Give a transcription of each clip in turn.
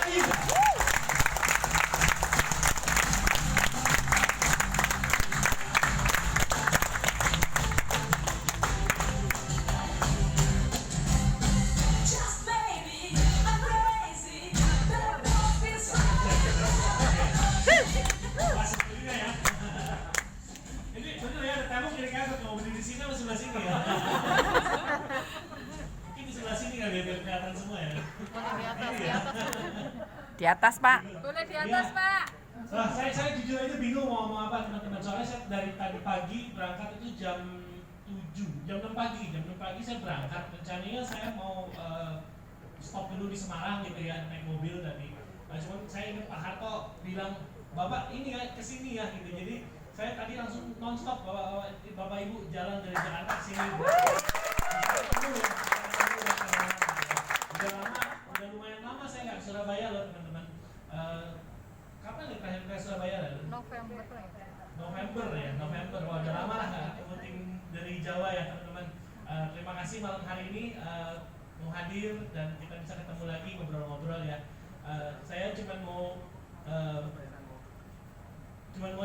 Ini bener ya, ada tamu kira-kira mau berdiri di sini atau sebelah sini ya? Mungkin di sebelah sini kan biar kelihatan semua ya. Di atas, Pak. Boleh di atas, Pak. Nah, saya jujur aja bingung mau ngomong apa teman-teman. Soalnya saya dari tadi pagi berangkat itu jam 7, jam 6 pagi saya berangkat. Rencananya saya mau stop dulu di Semarang gitu ya, naik mobil tadi. Cuman saya ingat Pak Harto bilang, Bapak ini ya kesini ya gitu. Jadi saya tadi langsung nonstop Bapak Ibu jalan dari Jakarta ke sini. Udah lumayan lama saya nggak ke Surabaya loh teman-teman. Kapan nih terakhir ke Surabaya lalu? November. Wah, udah lama lah nggak ikutin dari Jawa ya teman-teman. Terima kasih malam hari ini mau hadir dan kita bisa ketemu lagi ngobrol-ngobrol ya. Saya cuma mau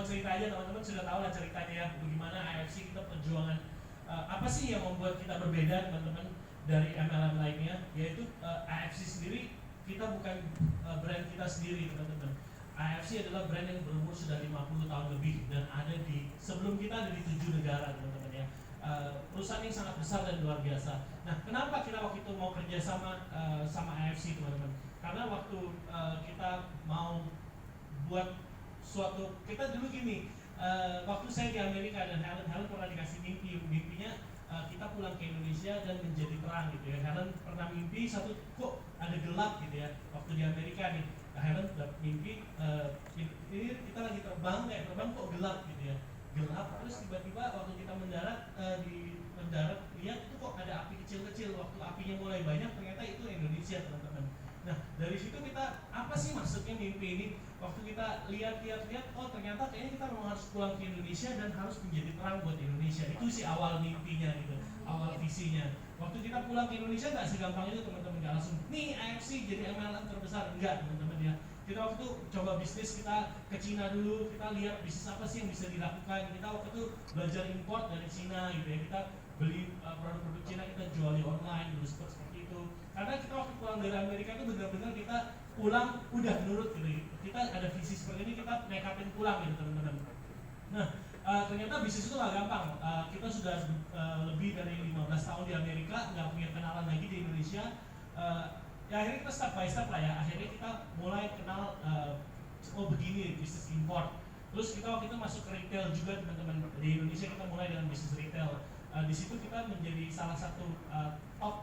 cerita aja, teman-teman sudah tahu lah ceritanya ya, bagaimana AFC kita perjuangan apa sih yang membuat kita berbeda teman-teman dari MLM lainnya, yaitu AFC sendiri kita bukan brand kita sendiri teman-teman. AFC adalah brand yang berumur sudah 50 tahun lebih dan ada di sebelum kita ada di 7 negara teman-teman ya. Perusahaan yang sangat besar dan luar biasa. Nah, kenapa kita waktu itu mau kerja sama AFC teman-teman? Karena waktu kita mau buat suatu, kita dulu gini, waktu saya di Amerika dan Helen pernah dikasih mimpinya kita pulang ke Indonesia dan menjadi terang gitu ya. Helen pernah mimpi satu, kok ada gelap gitu ya waktu di Amerika nih. Helen mimpi ini kita lagi terbang kok gelap gitu ya, gelap terus tiba-tiba waktu kita mendarat lihat itu kok ada api kecil-kecil. Waktu apinya mulai banyak ternyata itu Indonesia teman-teman. Nah, dari situ kita, apa sih maksudnya mimpi ini? Waktu kita lihat, oh ternyata kayaknya kita memang harus pulang ke Indonesia dan harus menjadi terang buat Indonesia. Itu sih awal mimpinya gitu, awal visinya. Waktu kita pulang ke Indonesia nggak segampang itu teman-teman, nggak langsung nih AFC jadi MLM terbesar, enggak teman-teman ya. Kita waktu itu coba bisnis, kita ke Cina dulu, kita lihat bisnis apa sih yang bisa dilakukan. Kita waktu itu belajar import dari Cina gitu ya, kita beli produk-produk Cina, kita jual di online dulu seperti itu. Karena kita waktu pulang dari Amerika itu benar-benar kita pulang udah nurut gitu. Kita ada visi seperti ini, kita nekapin pulang gitu teman-teman. Nah, ternyata bisnis itu nggak gampang. Kita sudah lebih dari 15 tahun di Amerika, nggak punya kenalan lagi di Indonesia. Ya akhirnya kita step by step lah ya. Akhirnya kita mulai kenal, oh begini bisnis import. Terus kita waktu itu masuk ke retail juga teman-teman. Di Indonesia kita mulai dengan bisnis retail. Di situ kita menjadi salah satu top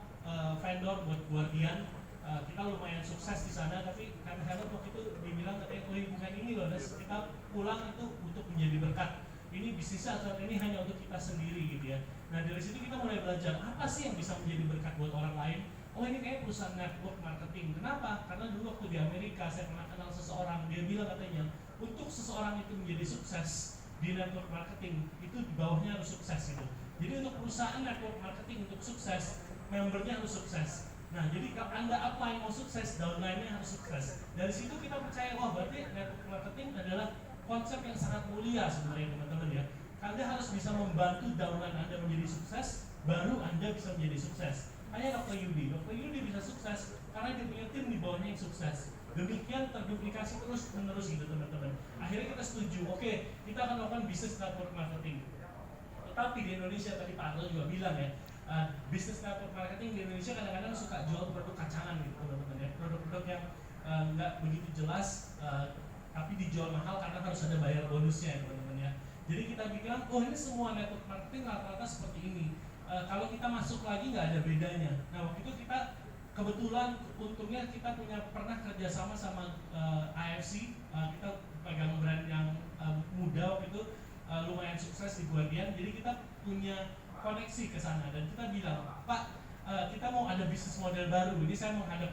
vendor buat Guardian. Kita lumayan sukses di sana, tapi karena Helen waktu itu dibilang katanya, oh bukan ini loh, kita pulang itu untuk menjadi berkat. Ini bisnisnya saat ini hanya untuk kita sendiri gitu ya. Nah dari situ kita mulai belajar apa sih yang bisa menjadi berkat buat orang lain. Oh ini kayak perusahaan network marketing. Kenapa? Karena dulu waktu di Amerika saya pernah kenal seseorang, dia bilang katanya untuk seseorang itu menjadi sukses di network marketing itu di bawahnya harus sukses gitu. Jadi untuk perusahaan network marketing untuk sukses, membernya harus sukses. Nah, jadi kalau Anda upline mau sukses, downline-nya harus sukses. Dari situ kita percaya, wah berarti network marketing adalah konsep yang sangat mulia sebenarnya teman-teman ya. Anda harus bisa membantu downline Anda menjadi sukses, baru Anda bisa menjadi sukses. Hanya Dr. Yudi bisa sukses karena dia punya tim di bawahnya yang sukses. Demikian terduplikasi terus-menerus gitu teman-teman. Akhirnya kita setuju, oke, kita akan melakukan bisnis network marketing. Tetapi di Indonesia tadi Pak Arlo juga bilang ya, bisnis network marketing di Indonesia kadang-kadang suka jual produk kacangan gitu teman-teman ya, produk-produk yang nggak begitu jelas, tapi dijual mahal karena harus ada bayar bonusnya teman-teman ya. Jadi kita bilang, oh ini semua network marketing rata-rata seperti ini. Kalau kita masuk lagi nggak ada bedanya. Nah waktu itu kita kebetulan untungnya kita pernah kerjasama sama AFC, kita pegang brand yang muda waktu itu, lumayan sukses di Guardian. Jadi kita punya koneksi ke sana dan kita bilang, Pak, kita mau ada bisnis model baru. Ini saya menghadap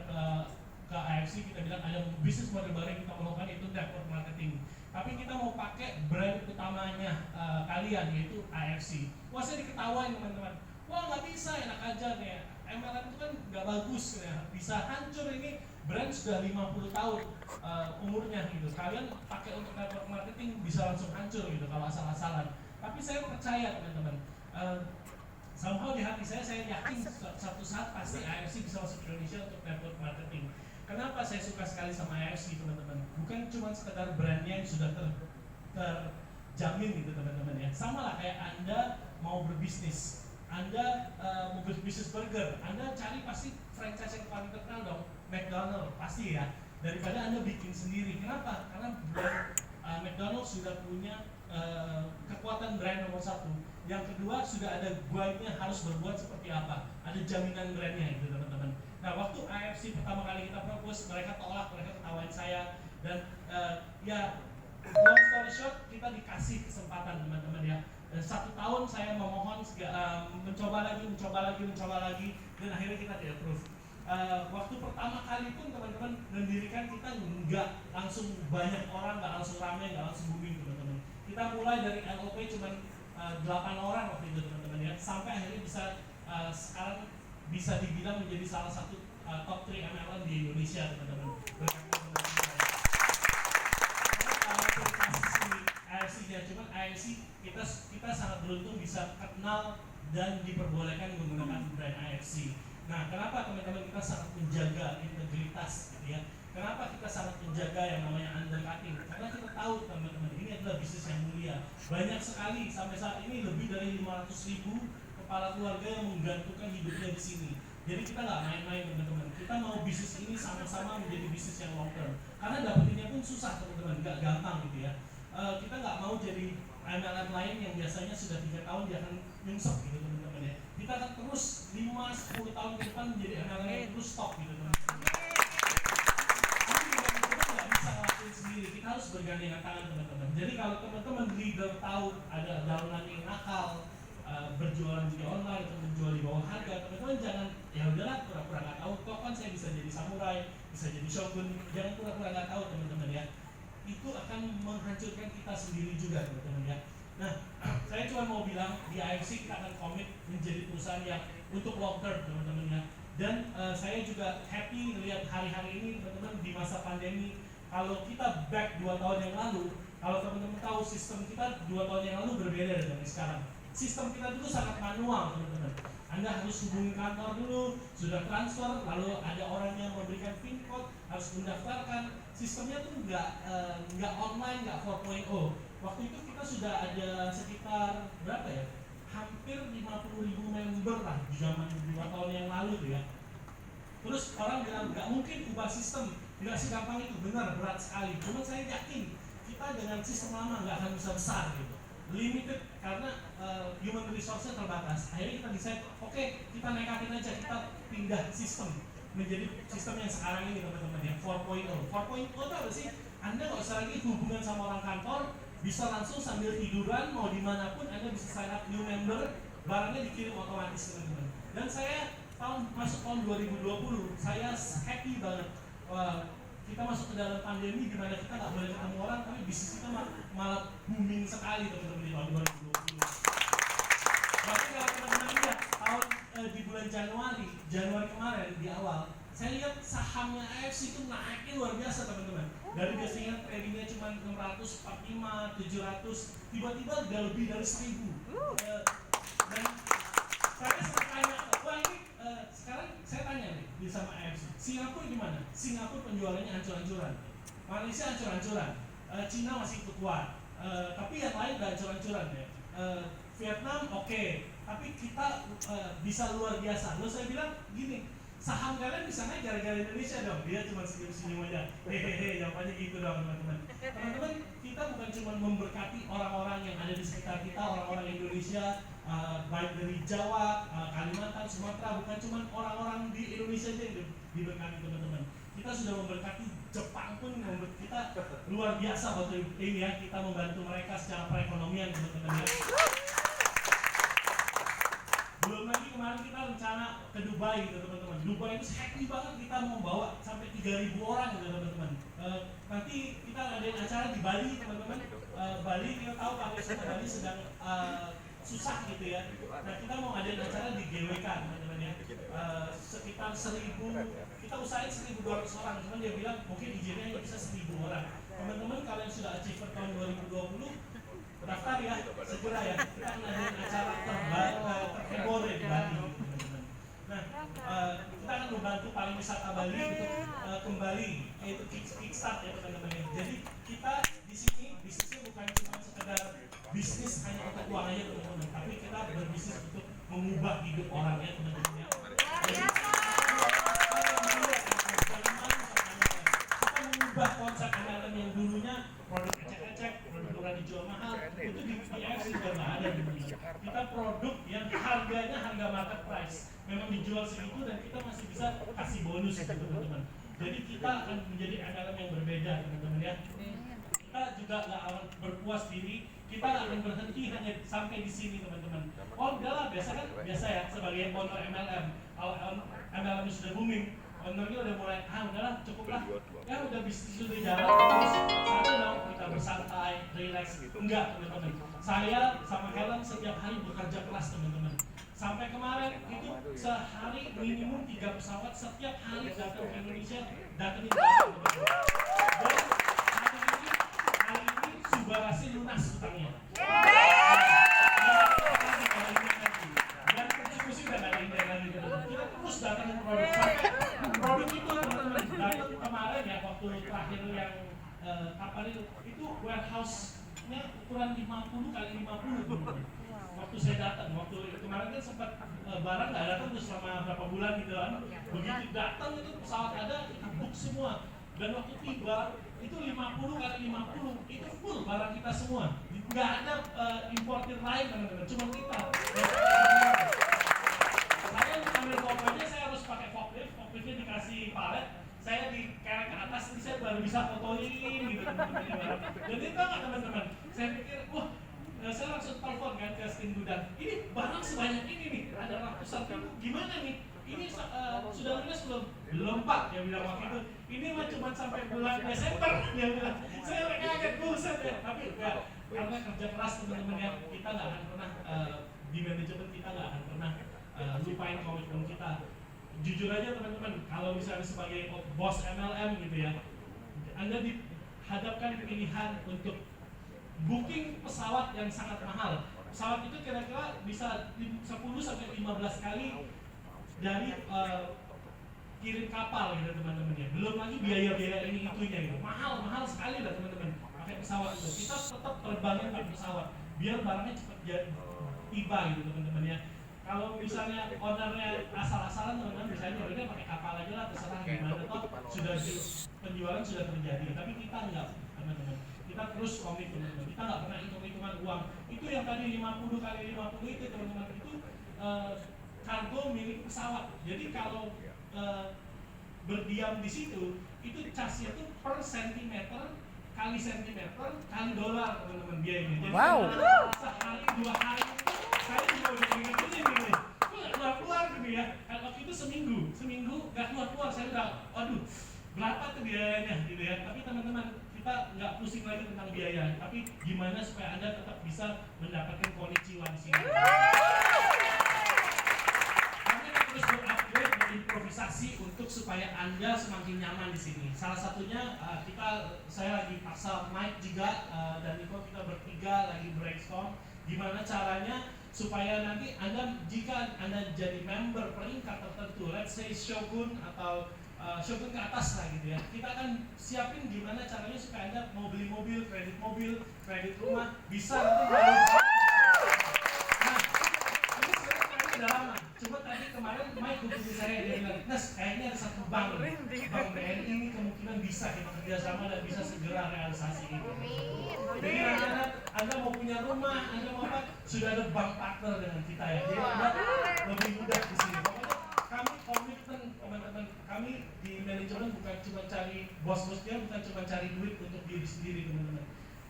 ke AFC, kita bilang ada bisnis model baru yang kita mau lakukan, itu network marketing. Tapi kita mau pakai brand utamanya kalian, yaitu AFC. Wah saya diketawain teman-teman. Wah nggak bisa, enak aja nih. MLM itu kan nggak bagus ya, bisa hancur ini. brand sudah 50 tahun umurnya gitu. Kalian pakai untuk network marketing bisa langsung hancur gitu kalau asal-asalan. Tapi saya percaya teman-teman, somehow di hati saya yakin suatu saat pasti AFC bisa masuk Indonesia untuk network marketing. Kenapa saya suka sekali sama AFC teman-teman? Bukan cuma sekedar brandnya yang sudah terjamin gitu teman-teman ya. Sama lah kayak Anda mau berbisnis, Anda mau berbisnis burger, Anda cari pasti franchise yang paling terkenal dong, McDonald pasti ya. Daripada Anda bikin sendiri. Kenapa? Karena brand McDonald sudah punya kekuatan brand nomor satu. Yang kedua sudah ada guide-nya harus berbuat seperti apa. Ada jaminan brandnya gitu teman-teman. Nah waktu AFC pertama kali kita propose, mereka tolak, mereka ketawain saya dan ya long story short kita dikasih kesempatan teman-teman ya. 1 tahun saya memohon mencoba lagi dan akhirnya kita di approve. Waktu pertama kali pun teman-teman mendirikan kita nggak langsung banyak orang, nggak langsung ramai, nggak langsung booming teman-teman. Kita mulai dari LOP cuman 8 orang waktu itu teman-teman ya, sampai akhirnya bisa sekarang bisa dibilang menjadi salah satu top 3 MLM di Indonesia teman-teman. AFC-nya, cuman AFC kita sangat beruntung bisa kenal dan diperbolehkan menggunakan brand AFC. Nah, kenapa teman-teman kita sangat menjaga integritas gitu ya? Kenapa kita sangat menjaga yang namanya undercutting? Karena kita tahu teman-teman ini adalah bisnis yang mulia. Banyak sekali sampai saat ini lebih dari 500.000 kepala keluarga yang menggantungkan hidupnya di sini. Jadi kita nggak main-main teman-teman. Kita mau bisnis ini sama-sama menjadi bisnis yang long term. Karena dapetinnya pun susah teman-teman, nggak gampang gitu ya. Kita nggak mau jadi MLM lain yang biasanya sudah 3 tahun dia akan nyungsep gitu teman-teman ya. Kita akan terus 5-10 tahun ke depan menjadi MLM yang terus stop gitu teman-teman. Kita nggak bisa ngelakuin sendiri, kita harus bergandengan tangan teman-teman. Jadi kalau teman-teman leader tahu ada daunan yang nakal, berjualan di online atau menjual di bawah harga, teman-teman jangan ya udahlah pura-pura nggak tahu, toh kan saya bisa jadi samurai, bisa jadi shogun, jangan pura-pura nggak tahu teman-teman ya. Itu akan menghancurkan kita sendiri juga teman-teman ya. Nah, saya cuma mau bilang di AFC kita akan komit menjadi perusahaan yang untuk long term teman-teman ya. Dan saya juga happy melihat hari-hari ini teman-teman di masa pandemi. Kalau kita back 2 tahun yang lalu, kalau teman-teman tahu sistem kita 2 tahun yang lalu berbeda dari sekarang. Sistem kita dulu sangat manual teman-teman. Anda harus hubungi kantor dulu, sudah transfer, lalu ada orang yang memberikan PIN code, harus mendaftarkan. Sistemnya tuh nggak online, nggak 4.0. Waktu itu kita sudah ada sekitar berapa ya? Hampir 50.000 member lah di zaman 2 tahun yang lalu tuh ya. Terus orang bilang nggak mungkin ubah sistem, nggak segampang itu, benar berat sekali. Cuma saya yakin kita dengan sistem lama nggak akan bisa besar gitu. Limited karena human resource-nya terbatas. Akhirnya kita decide, oke, kita nekatin aja, kita pindah sistem menjadi sistem yang sekarang ini teman-teman ya, 4.0. 4.0 itu apa sih? Anda nggak usah lagi hubungan sama orang kantor, bisa langsung sambil tiduran mau dimanapun Anda bisa sign up new member, barangnya dikirim otomatis teman-teman. Dan saya masuk tahun 2020, saya happy banget. Kita masuk ke dalam pandemi di mana kita nggak boleh ketemu orang, tapi bisnis kita malah booming sekali teman-teman di tahun 2020. Bahkan kalau teman-teman lihat tahun di bulan Januari kemarin di awal, saya lihat sahamnya AFC itu naiknya luar biasa teman-teman. Dari biasanya tradingnya cuma 645, 700, tiba-tiba udah lebih dari 1000. Dan saya sempat tanya, wah ini sekarang saya tanya nih di sama AFC, Singapura gimana? Singapura penjualannya hancur-hancuran, Malaysia hancur-hancuran, Cina masih kuat, tapi yang lain udah hancur-hancuran ya. Vietnam oke, tapi kita bisa luar biasa. Lalu saya bilang gini, saham kalian bisa naik gara-gara Indonesia dong. Dia cuma senyum-senyum aja, hehehe, jawabannya gitu dong teman-teman. Teman-teman, kita bukan cuma memberkati orang-orang yang ada di sekitar kita, orang-orang Indonesia, baik dari Jawa, Kalimantan, Sumatera, bukan cuma orang-orang di Indonesia aja yang diberkati teman-teman. Kita sudah memberkati Jepang pun, kita luar biasa waktu ini ya, kita membantu mereka secara perekonomian teman-teman ya. Belum lagi kemarin kita rencana ke Dubai gitu teman-teman. Dubai itu happy banget, kita mau bawa sampai 3.000 orang gitu teman-teman. Nanti kita ngadain acara di Bali teman-teman. Bali kita tahu Pak Wisata Bali sedang susah gitu ya. Nah kita mau ngadain acara di GWK teman-teman ya. Sekitar 1.000, kita usahain 1.200 orang, cuman dia bilang mungkin izinnya hanya bisa 1.000 orang. Teman-teman kalian sudah achieve tahun 2020, daftar ya, segera ya. Kita akan ada acara terheboh di Bali, teman-teman. Nah, kita akan membantu pariwisata Bali untuk kembali, yaitu kickstart ya teman-teman. Jadi kita di sini bisnisnya bukan cuma sekedar bisnis hanya untuk uang aja teman-teman, tapi kita berbisnis untuk mengubah hidup orangnya teman-teman ya. Jadi, kita mengubah konsep MLM yang dulunya produk ecek-ecek, produk murah dijual mahal, itu di IFC sudah nggak ada teman-teman. Kita produk yang harganya harga market price, memang dijual segitu dan kita masih bisa kasih bonus gitu teman-teman. Jadi kita akan menjadi MLM yang berbeda teman-teman ya. Kita juga nggak akan berpuas diri, kita akan berhenti hanya sampai di sini teman-teman. Oh udahlah, biasa ya sebagai owner MLM, kalau MLM sudah booming, ownernya udah mulai udahlah cukuplah, ya udah bisnis sudah jalan terus sana dong kita bersantai, relax. Enggak teman-teman, saya sama Helen setiap hari bekerja keras teman-teman. Sampai kemarin itu sehari minimum 3 pesawat setiap hari datang ke Indonesia, datangin teman-teman. Dan hari ini Subarasi lunas utangnya. Dan eksekusi udah nggak ada yang lagi. Kita terus datangin produk itu teman-teman. Datang kemarin ya waktu terakhir yang kapal itu warehouse-nya ukuran 50 kali 50 teman-teman. Waktu saya datang, waktu kemarin kan sempat barang nggak datang tuh selama berapa bulan gitu kan. Begitu datang itu pesawat ada, kita book semua. Dan waktu tiba itu 50 kali 50 itu full barang kita semua. Nggak ada importir lain teman-teman, cuma kita. Saya untuk ambil fotonya saya harus pakai forkliftnya dikasih palet. Saya dikerek ke atas, nanti saya baru bisa fotoin gitu teman-teman. Dan itu nggak teman-teman, saya pikir saya langsung telepon kan ke Steam Gudang. Ini barang sebanyak ini nih, ada ratusan ribu, gimana nih? Ini sudah lunas belum? Belum Pak, dia bilang waktu itu. Ini mah cuma sampai bulan Desember, dia bilang. Saya kaget buset ya, tapi ya karena kerja keras teman-teman ya, kita nggak akan pernah di manajemen kita nggak akan pernah lupain komitmen kita. Jujur aja teman-teman, kalau misalnya sebagai bos MLM gitu ya, Anda dihadapkan pilihan untuk booking pesawat yang sangat mahal. Pesawat itu kira-kira bisa 10 sampai 15 kali dari kirim kapal gitu teman-teman ya. Belum lagi biaya-biaya ini itunya gitu. Mahal sekali lah teman-teman pakai pesawat itu. Kita tetap terbangin pakai pesawat biar barangnya cepat tiba gitu teman-teman ya. Kalau misalnya ownernya asal-asalan teman-teman, misalnya udah pakai kapal aja lah terserah gimana toh sudah penjualan sudah terjadi. Tapi kita enggak teman-teman. Kita terus komit teman-teman. Kita nggak pernah hitung-hitungan uang. Itu yang tadi 50 kali 50 itu teman-teman itu kargo milik pesawat. Jadi kalau berdiam di situ, itu casnya itu per sentimeter kali dolar teman-teman biayanya. Jadi sehari 2 hari saya juga udah inget-inget nih. Kok nggak keluar gitu ya? Kalau waktu itu seminggu nggak keluar, saya udah, aduh berapa tuh biayanya gitu ya. Tapi teman-teman kita nggak pusing lagi tentang biaya, tapi gimana supaya Anda tetap bisa mendapatkan konnichiwa di sini. Terus berupgrade, berimprovisasi untuk supaya Anda semakin nyaman di sini. Salah satunya saya lagi paksa Mike juga dan Nico, kita bertiga lagi brainstorm gimana caranya supaya nanti jika Anda jadi member peringkat tertentu, let's say Shogun atau Shogun ke atas lah gitu ya, kita akan siapin gimana caranya supaya Anda mau beli mobil, kredit rumah, bisa nanti udah lama. Cuma tadi kemarin Mike hubungi saya, dia bilang, Nes, kayaknya ada satu bank BNI ini kemungkinan bisa kita kerjasama dan bisa segera realisasi itu. Jadi nanti Anda mau punya rumah, Anda mau apa, sudah ada bank partner dengan kita ya. Jadi Anda lebih mudah di sini. Pokoknya kami komitmen teman-teman, kami di manajemen bukan cuma cari bos-bosnya, bukan cuma cari duit untuk diri sendiri teman-teman.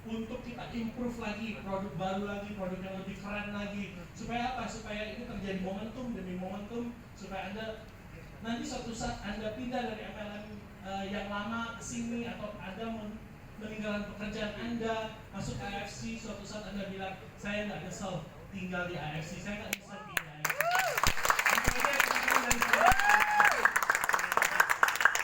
Untuk kita improve lagi, produk baru lagi, produk yang lebih keren lagi. Supaya apa? Supaya ini terjadi momentum demi momentum, supaya Anda nanti suatu saat Anda pindah dari MLM yang lama ke sini, atau Anda meninggalkan pekerjaan Anda, masuk AFC, suatu saat Anda bilang, saya nggak nyesel tinggal di AFC, saya nggak nyesel tinggal di AFC.